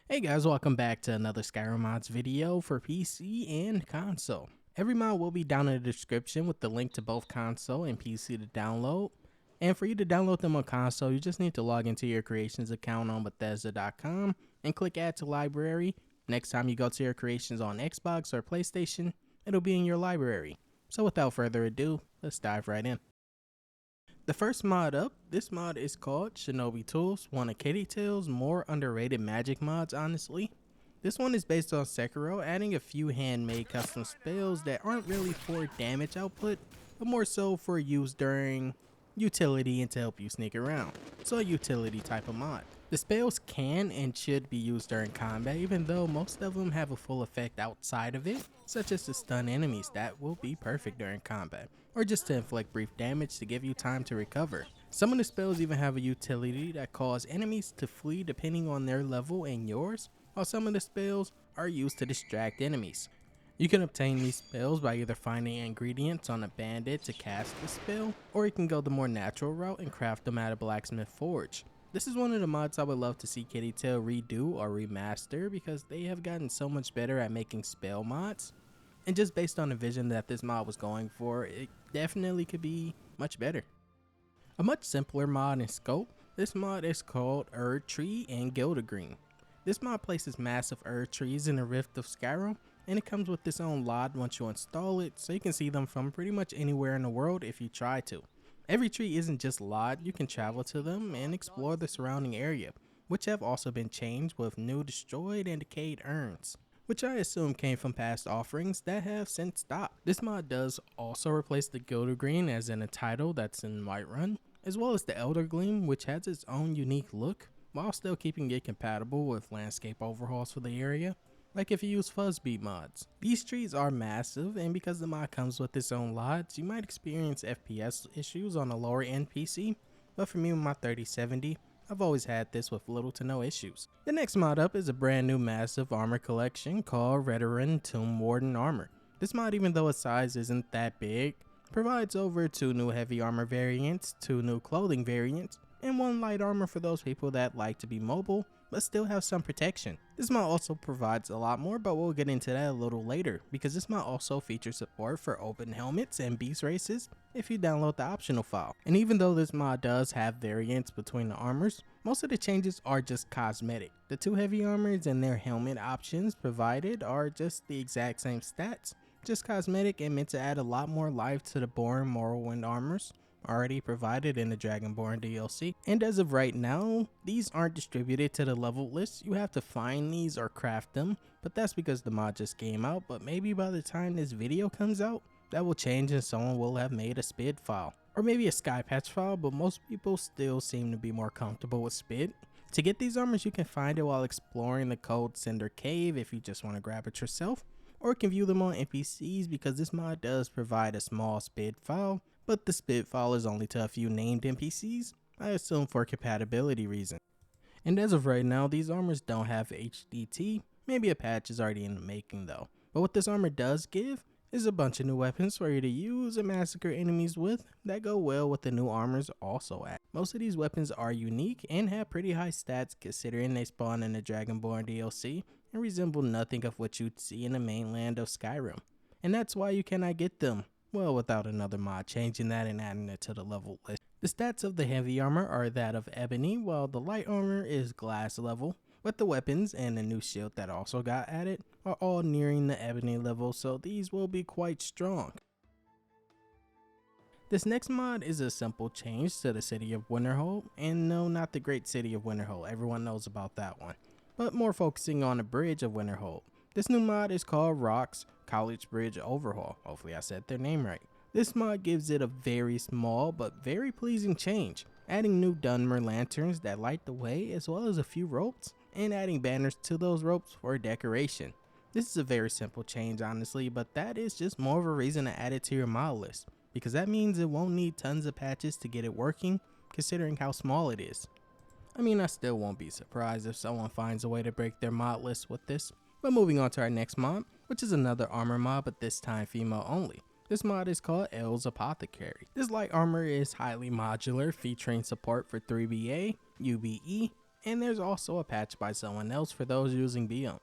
Hey guys, welcome back to another Skyrim mods video for PC and console. Every mod will be down in the description with the link to both console and PC to download. And for you to download them on console, you just need to log into your creations account on Bethesda.com and click add to library. Next time you go to your creations on Xbox or PlayStation, it'll be in your library. So without further ado, let's dive right in. The first mod up, this mod is called Shinobi Tools, one of Kitty Tail's more underrated magic mods honestly. This one is based on Sekiro, adding a few handmade custom spells that aren't really for damage output, but more so for use during utility and to help you sneak around, so a utility type of mod. The spells can and should be used during combat, even though most of them have a full effect outside of it, such as to stun enemies that will be perfect during combat, or just to inflict brief damage to give you time to recover. Some of the spells even have a utility that cause enemies to flee depending on their level and yours, while some of the spells are used to distract enemies. You can obtain these spells by either finding ingredients on a bandit to cast the spell, or you can go the more natural route and craft them at a blacksmith forge. This is one of the mods I would love to see Kitty Tail redo or remaster because they have gotten so much better at making spell mods. And just based on the vision that this mod was going for, it definitely could be much better. A much simpler mod in scope, this mod is called Erdtree and Gildergreen. This mod places massive Erdtrees in the Rift of Skyrim, and it comes with its own LOD once you install it, so you can see them from pretty much anywhere in the world if you try to. Every tree isn't just LOD, you can travel to them and explore the surrounding area, which have also been changed with new destroyed and decayed urns, which I assume came from past offerings that have since stopped. This mod does also replace the Gildergreen as in a title that's in Whiterun, as well as the Elder Gleam, which has its own unique look, while still keeping it compatible with landscape overhauls for the area, like if you use Fuzzbeat mods. These trees are massive, and because the mod comes with its own LODs, you might experience FPS issues on a lower end PC, but for me with my 3070, I've always had this with little to no issues. The next mod up is a brand new massive armor collection called Redoran Tombwarden armor. This mod, even though its size isn't that big, provides over 2 new heavy armor variants, 2 new clothing variants, and 1 light armor for those people that like to be mobile but still have some protection. This mod also provides a lot more, but we'll get into that a little later, because this mod also features support for open helmets and beast races if you download the optional file. And even though this mod does have variants between the armors, most of the changes are just cosmetic. The 2 heavy armors and their helmet options provided are just the exact same stats, just cosmetic and meant to add a lot more life to the boring Morrowind armors already provided in the Dragonborn DLC. And as of right now, these aren't distributed to the level list. You have to find these or craft them, but that's because the mod just came out. But maybe by the time this video comes out, that will change and someone will have made a SPID file, or maybe a sky patch file, but most people still seem to be more comfortable with SPID. To get these armors, you can find it while exploring the Cold Cinder Cave if you just want to grab it yourself, or you can view them on NPCs because this mod does provide a small SPID file, but the SPID file is only to a few named NPCs, I assume for compatibility reasons. And as of right now, these armors don't have HDT, maybe a patch is already in the making though. But what this armor does give is a bunch of new weapons for you to use and massacre enemies with that go well with the new armors also add. Most of these weapons are unique and have pretty high stats considering they spawn in the Dragonborn DLC and resemble nothing of what you'd see in the mainland of Skyrim. And that's why you cannot get them, well, without another mod changing that and adding it to the level list. The stats of the heavy armor are that of ebony, while the light armor is glass level, but the weapons and the new shield that also got added are all nearing the ebony level, so these will be quite strong. This next mod is a simple change to the city of Winterhold, and no, not the great city of Winterhold, everyone knows about that one, but more focusing on the bridge of Winterhold. This new mod is called Rock's College Bridge Overhaul, hopefully I said their name right. This mod gives it a very small but very pleasing change, adding new Dunmer lanterns that light the way as well as a few ropes, and adding banners to those ropes for decoration. This is a very simple change honestly, but that is just more of a reason to add it to your mod list, because that means it won't need tons of patches to get it working considering how small it is. I mean, I still won't be surprised if someone finds a way to break their mod list with this. But moving on to our next mod, which is another armor mod but this time female only. This mod is called Elle's Apothecary. This light armor is highly modular, featuring support for 3BA, UBE, and there's also a patch by someone else for those using Biome.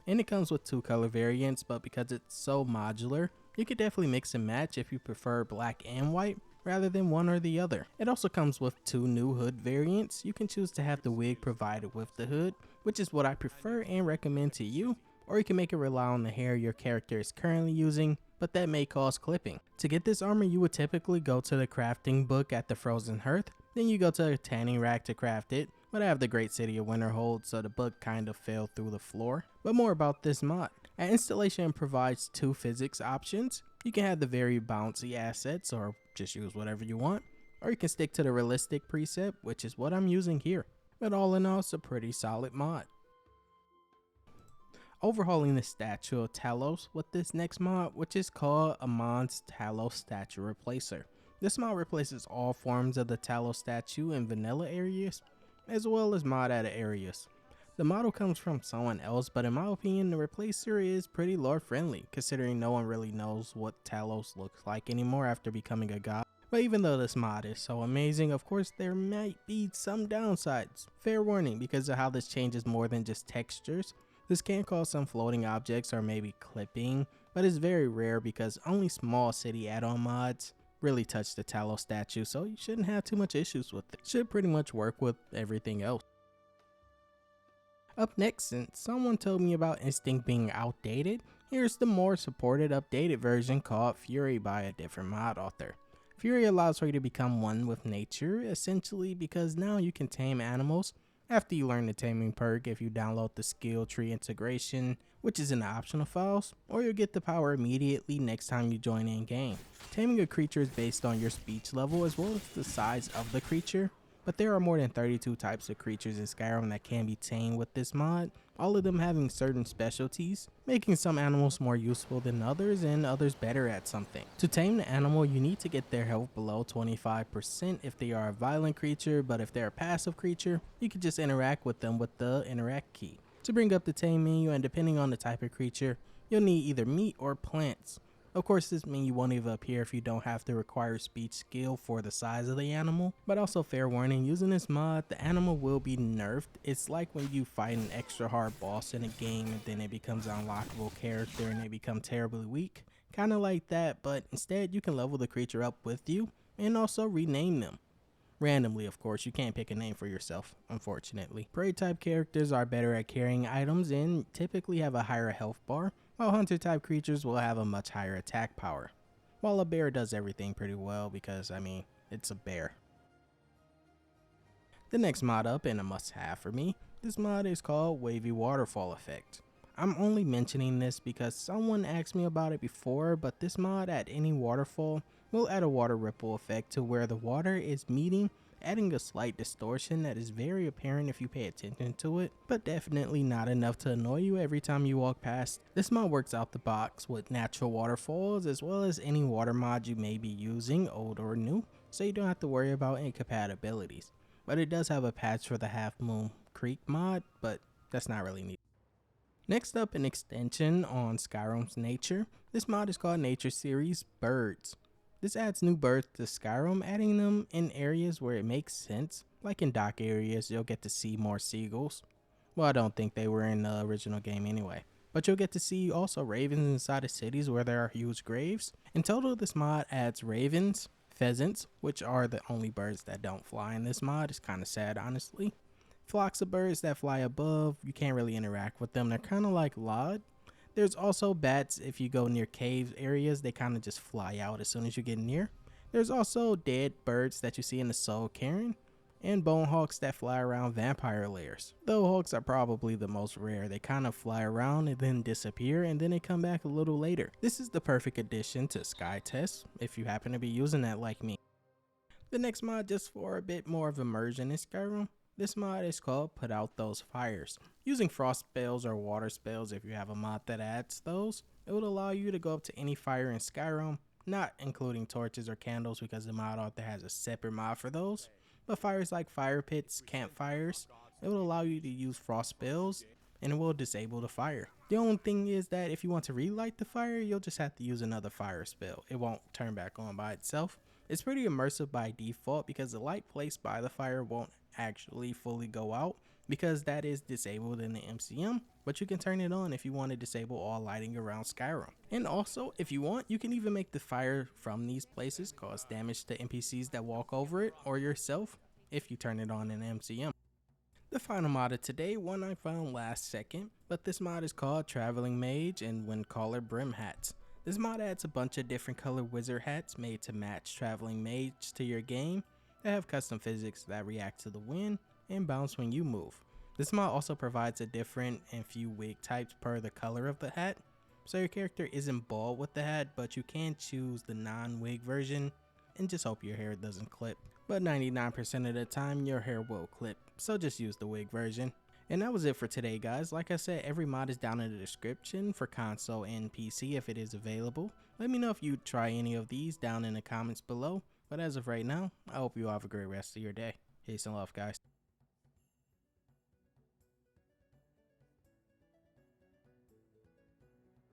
And it comes with 2 color variants, but because it's so modular, you could definitely mix and match if you prefer black and white rather than one or the other. It also comes with 2 new hood variants. You can choose to have the wig provided with the hood, which is what I prefer and recommend to you, or you can make it rely on the hair your character is currently using, but that may cause clipping. To get this armor, you would typically go to the crafting book at the Frozen Hearth, then you go to a tanning rack to craft it, but I have the Great City of Winterhold, so the book kind of fell through the floor. But more about this mod. An installation provides 2 physics options. You can have the very bouncy assets, or just use whatever you want, or you can stick to the realistic preset, which is what I'm using here. But all in all, it's a pretty solid mod. Overhauling the statue of Talos with this next mod, which is called Amon's Talos Statue Replacer. This mod replaces all forms of the Talos statue in vanilla areas, as well as mod-added areas. The model comes from someone else, but in my opinion, the replacer is pretty lore friendly, considering no one really knows what Talos looks like anymore after becoming a god. But even though this mod is so amazing, of course there might be some downsides. Fair warning, because of how this changes more than just textures. This can cause some floating objects or maybe clipping, but it's very rare because only small city add-on mods really touch the Talos statue, so you shouldn't have too much issues with it. Should pretty much work with everything else. Up next, since someone told me about Instinct being outdated, here's the more supported updated version called Fury by a different mod author. Fury allows for you to become one with nature, essentially because now you can tame animals after you learn the taming perk if you download the skill tree integration, which is in the optional files, or you'll get the power immediately next time you join in game. Taming a creature is based on your speech level as well as the size of the creature, but there are more than 32 types of creatures in Skyrim that can be tamed with this mod, all of them having certain specialties, making some animals more useful than others and others better at something. To tame the animal, you need to get their health below 25% if they are a violent creature, but if they're a passive creature, you can just interact with them with the interact key. To bring up the tame menu, and depending on the type of creature, you'll need either meat or plants. Of course, this menu won't even appear if you don't have the required speech skill for the size of the animal, but also fair warning, using this mod, the animal will be nerfed. It's like when you fight an extra hard boss in a game and then it becomes an unlockable character and they become terribly weak. Kinda like that, but instead you can level the creature up with you and also rename them. Randomly, of course, you can't pick a name for yourself, unfortunately. Prey type characters are better at carrying items and typically have a higher health bar, while hunter type creatures will have a much higher attack power. While a bear does everything pretty well because, I mean, it's a bear. The next mod up, and a must have for me, this mod is called Wavy Waterfall Effect. I'm only mentioning this because someone asked me about it before, but this mod at any waterfall will add a water ripple effect to where the water is meeting, adding a slight distortion that is very apparent if you pay attention to it, but definitely not enough to annoy you every time you walk past. This mod works out the box with natural waterfalls as well as any water mod you may be using, old or new, so you don't have to worry about incompatibilities. But it does have a patch for the Half Moon Creek mod, but that's not really needed. Next up, an extension on Skyrim's nature. This mod is called Nature Series Birds. This adds new birds to Skyrim, adding them in areas where it makes sense. Like in dock areas, you'll get to see more seagulls. Well, I don't think they were in the original game anyway. But you'll get to see also ravens inside of cities where there are huge graves. In total, this mod adds ravens, pheasants, which are the only birds that don't fly in this mod. It's kind of sad, honestly. Flocks of birds that fly above, you can't really interact with them. They're kind of like Lod. There's also bats. If you go near cave areas, they kind of just fly out as soon as you get near. There's also dead birds that you see in the Soul Cairn, and bone hawks that fly around vampire lairs. Though hawks are probably the most rare. They kind of fly around and then disappear, and then they come back a little later. This is the perfect addition to Sky Test if you happen to be using that like me. The next mod, just for a bit more of immersion in Skyrim. This mod is called Put Out Those Fires. Using frost spells or water spells, if you have a mod that adds those, it will allow you to go up to any fire in Skyrim, not including torches or candles because the mod author has a separate mod for those. But fires like fire pits, campfires, it will allow you to use frost spells and it will disable the fire. The only thing is that if you want to relight the fire, you'll just have to use another fire spell. It won't turn back on by itself. It's pretty immersive by default because the light placed by the fire won't actually fully go out, because that is disabled in the MCM, but you can turn it on if you want to disable all lighting around Skyrim. And also, if you want, you can even make the fire from these places cause damage to NPCs that walk over it or yourself if you turn it on in MCM. The final mod of today, one I found last second, but this mod is called Traveling Mage and Windcaller Brim Hats. This mod adds a bunch of different color wizard hats made to match Traveling Mage to your game that have custom physics that react to the wind and bounce when you move. This mod also provides a different and few wig types per the color of the hat, so your character isn't bald with the hat, but you can choose the non-wig version and just hope your hair doesn't clip. But 99% of the time your hair will clip, so just use the wig version. And that was it for today, guys. Like I said, every mod is down in the description for console and PC if it is available. Let me know if you try any of these down in the comments below. But as of right now, I hope you all have a great rest of your day. Peace and love, guys.